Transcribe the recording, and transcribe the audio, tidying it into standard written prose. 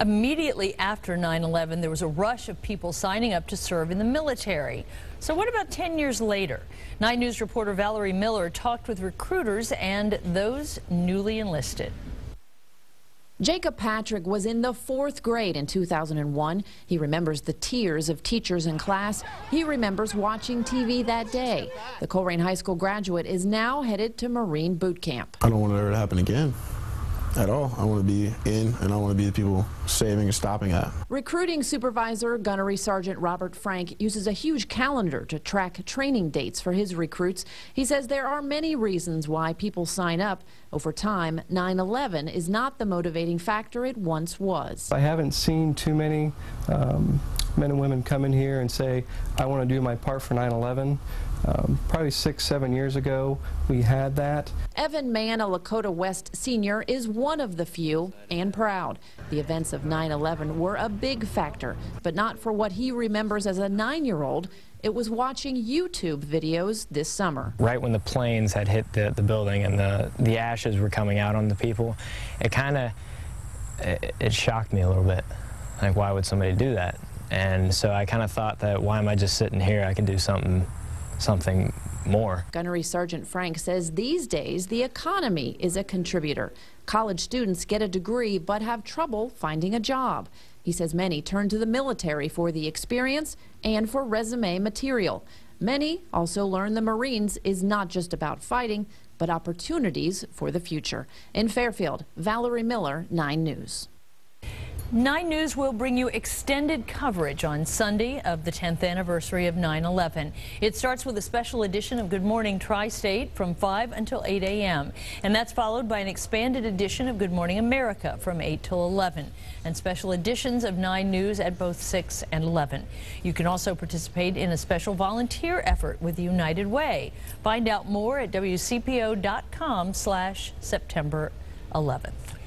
Immediately after 9/11, there was a rush of people signing up to serve in the military. So what about 10 years later? 9 News reporter Valerie Miller talked with recruiters and those newly enlisted. Jacob Patrick was in the 4th grade in 2001. He remembers the tears of teachers in class. He remembers watching TV that day. The Colerain High School graduate is now headed to Marine boot camp. I don't want it ever to happen again. At all. I want to be in, and I want to be the people saving and stopping that. Recruiting supervisor Gunnery Sergeant Robert Frank uses a huge calendar to track training dates for his recruits. He says there are many reasons why people sign up. Over time, 9/11 is not the motivating factor it once was. I haven't seen too many men and women come in here and say, I want to do my part for 9/11. Probably 6-7 years ago, we had that. Evan Mann, a Lakota West senior, is one of the few and proud. The events of 9/11 were a big factor, but not for what he remembers as a 9-year-old. It was watching YouTube videos this summer. Right when the planes had hit the building and the ashes were coming out on the people, it shocked me a little bit. Like, why would somebody do that? And so I kind of thought that, why am I just sitting here? I can do something more. Gunnery Sergeant Frank says these days the economy is a contributor. College students get a degree but have trouble finding a job. He says many turn to the military for the experience and for resume material. Many also learn the Marines is not just about fighting, but opportunities for the future. In Fairfield, Valerie Miller, 9 News. 9 News will bring you extended coverage on Sunday of the 10th anniversary of 9/11. It starts with a special edition of Good Morning Tri-State from 5 until 8 a.m. And that's followed by an expanded edition of Good Morning America from 8 till 11. And special editions of 9 News at both 6 and 11. You can also participate in a special volunteer effort with the United Way. Find out more at WCPO.com/September 11th.